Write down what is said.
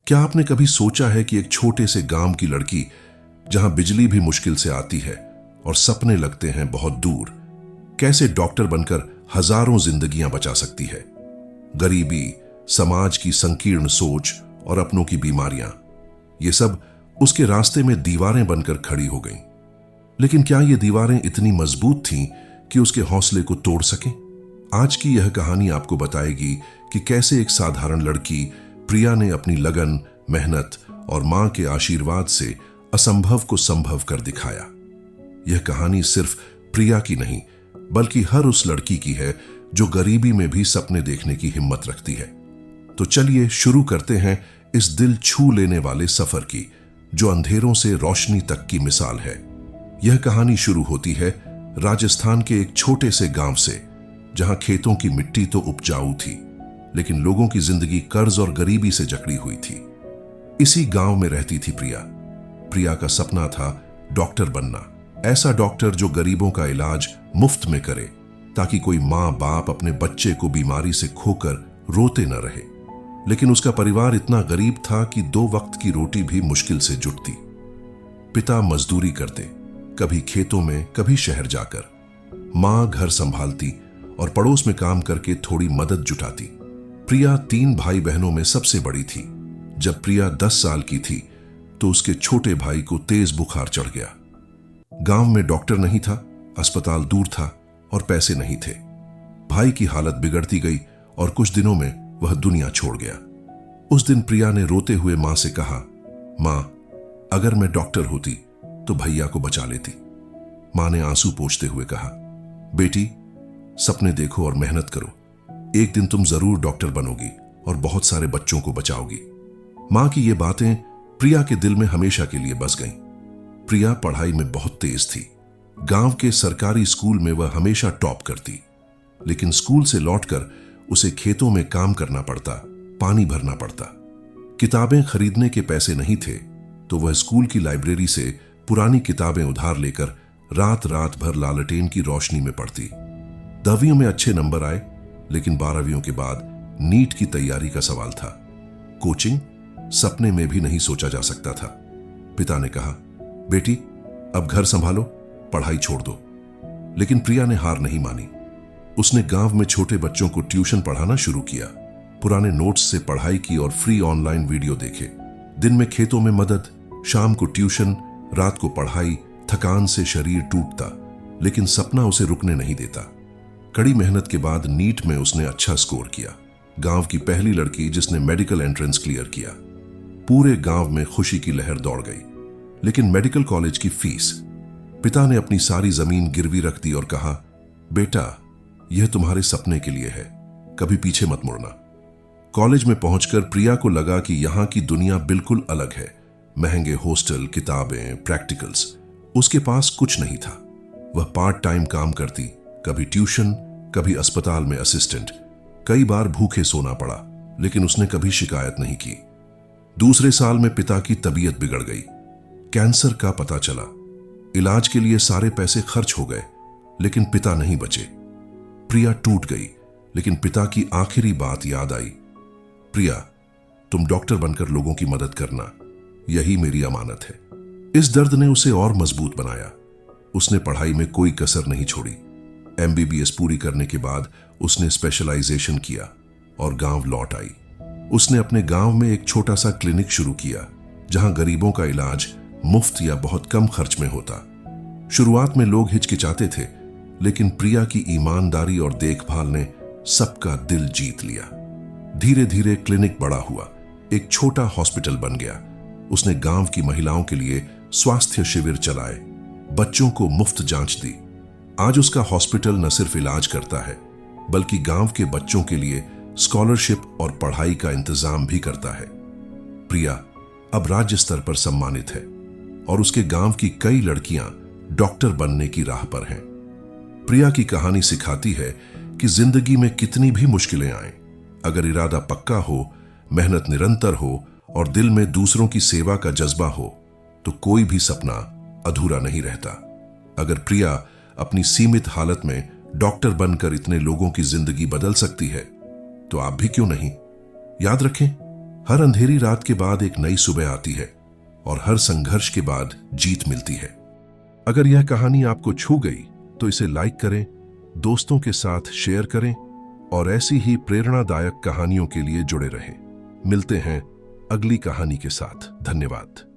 क्या आपने कभी सोचा है कि एक छोटे से गांव की लड़की, जहां बिजली भी मुश्किल से आती है और सपने लगते हैं बहुत दूर, कैसे डॉक्टर बनकर हजारों जिंदगियां बचा सकती है? गरीबी, समाज की संकीर्ण सोच और अपनों की बीमारियां, ये सब उसके रास्ते में दीवारें बनकर खड़ी हो गईं। लेकिन क्या ये दीवारें इतनी मजबूत थीं कि उसके हौसले को तोड़ सकें? आज की यह कहानी आपको बताएगी कि कैसे एक साधारण लड़की प्रिया ने अपनी लगन, मेहनत और मां के आशीर्वाद से असंभव को संभव कर दिखाया। यह कहानी सिर्फ प्रिया की नहीं, बल्कि हर उस लड़की की है जो गरीबी में भी सपने देखने की हिम्मत रखती है। तो चलिए शुरू करते हैं इस दिल छू लेने वाले सफर की, जो अंधेरों से रोशनी तक की मिसाल है। यह कहानी शुरू होती है राजस्थान के एक छोटे से गांव से, जहां खेतों की मिट्टी तो उपजाऊ थी, लेकिन लोगों की जिंदगी कर्ज और गरीबी से जकड़ी हुई थी। इसी गांव में रहती थी प्रिया। प्रिया का सपना था डॉक्टर बनना, ऐसा डॉक्टर जो गरीबों का इलाज मुफ्त में करे, ताकि कोई मां बाप अपने बच्चे को बीमारी से खोकर रोते न रहे। लेकिन उसका परिवार इतना गरीब था कि 2 वक्त की रोटी भी मुश्किल से जुटती। पिता मजदूरी करते, कभी खेतों में, कभी शहर जाकर। मां घर संभालती और पड़ोस में काम करके थोड़ी मदद जुटाती। प्रिया 3 भाई बहनों में सबसे बड़ी थी। जब प्रिया 10 साल की थी तो उसके छोटे भाई को तेज बुखार चढ़ गया। गांव में डॉक्टर नहीं था, अस्पताल दूर था और पैसे नहीं थे। भाई की हालत बिगड़ती गई और कुछ दिनों में वह दुनिया छोड़ गया। उस दिन प्रिया ने रोते हुए मां से कहा, मां, अगर मैं डॉक्टर होती तो भैया को बचा लेती। मां ने आंसू पोंछते हुए कहा, बेटी, सपने देखो और मेहनत करो। एक दिन तुम जरूर डॉक्टर बनोगी और बहुत सारे बच्चों को बचाओगी। मां की ये बातें प्रिया के दिल में हमेशा के लिए बस गईं। प्रिया पढ़ाई में बहुत तेज थी। गांव के सरकारी स्कूल में वह हमेशा टॉप करती, लेकिन स्कूल से लौटकर उसे खेतों में काम करना पड़ता, पानी भरना पड़ता। किताबें खरीदने के पैसे नहीं थे तो वह स्कूल की लाइब्रेरी से पुरानी किताबें उधार लेकर रात रात भर लालटेन की रोशनी में पढ़ती। 10वीं में अच्छे नंबर आए, लेकिन 12वीं के बाद नीट की तैयारी का सवाल था। कोचिंग सपने में भी नहीं सोचा जा सकता था। पिता ने कहा, बेटी, अब घर संभालो, पढ़ाई छोड़ दो। लेकिन प्रिया ने हार नहीं मानी। उसने गांव में छोटे बच्चों को ट्यूशन पढ़ाना शुरू किया। पुराने नोट्स से पढ़ाई की और फ्री ऑनलाइन वीडियो देखे। दिन में खेतों में मदद, शाम को ट्यूशन, रात को पढ़ाई। थकान से शरीर टूटता, लेकिन सपना उसे रुकने नहीं देता। कड़ी मेहनत के बाद नीट में उसने अच्छा स्कोर किया। गांव की पहली लड़की जिसने मेडिकल एंट्रेंस क्लियर किया। पूरे गांव में खुशी की लहर दौड़ गई। लेकिन मेडिकल कॉलेज की फीस, पिता ने अपनी सारी जमीन गिरवी रख दी और कहा, बेटा, यह तुम्हारे सपने के लिए है, कभी पीछे मत मुड़ना। कॉलेज में पहुंचकर प्रिया को लगा कि यहां की दुनिया बिल्कुल अलग है। महंगे हॉस्टल, किताबें, प्रैक्टिकल्स। उसके पास कुछ नहीं था। वह पार्ट टाइम काम करती, कभी ट्यूशन, कभी अस्पताल में असिस्टेंट। कई बार भूखे सोना पड़ा, लेकिन उसने कभी शिकायत नहीं की। दूसरे साल में पिता की तबीयत बिगड़ गई। कैंसर का पता चला। इलाज के लिए सारे पैसे खर्च हो गए, लेकिन पिता नहीं बचे। प्रिया टूट गई, लेकिन पिता की आखिरी बात याद आई, प्रिया, तुम डॉक्टर बनकर लोगों की मदद करना, यही मेरी अमानत है। इस दर्द ने उसे और मजबूत बनाया। उसने पढ़ाई में कोई कसर नहीं छोड़ी। MBBS पूरी करने के बाद उसने स्पेशलाइजेशन किया और गांव लौट आई। उसने अपने गांव में एक छोटा सा क्लिनिक शुरू किया, जहां गरीबों का इलाज मुफ्त या बहुत कम खर्च में होता। शुरुआत में लोग हिचकिचाते थे, लेकिन प्रिया की ईमानदारी और देखभाल ने सबका दिल जीत लिया। धीरे धीरे क्लिनिक बड़ा हुआ, एक छोटा हॉस्पिटल बन गया। उसने गांव की महिलाओं के लिए स्वास्थ्य शिविर चलाए, बच्चों को मुफ्त जांच दी। आज उसका हॉस्पिटल न सिर्फ इलाज करता है, बल्कि गांव के बच्चों के लिए स्कॉलरशिप और पढ़ाई का इंतजाम भी करता है। प्रिया अब राज्य स्तर पर सम्मानित है और उसके गांव की कई लड़कियां डॉक्टर बनने की राह पर हैं। प्रिया की कहानी सिखाती है कि जिंदगी में कितनी भी मुश्किलें आएं, अगर इरादा पक्का हो, मेहनत निरंतर हो और दिल में दूसरों की सेवा का जज्बा हो, तो कोई भी सपना अधूरा नहीं रहता। अगर प्रिया अपनी सीमित हालत में डॉक्टर बनकर इतने लोगों की जिंदगी बदल सकती है, तो आप भी क्यों नहीं। याद रखें, हर अंधेरी रात के बाद एक नई सुबह आती है और हर संघर्ष के बाद जीत मिलती है। अगर यह कहानी आपको छू गई तो इसे लाइक करें, दोस्तों के साथ शेयर करें और ऐसी ही प्रेरणादायक कहानियों के लिए जुड़े रहें। मिलते हैं अगली कहानी के साथ। धन्यवाद।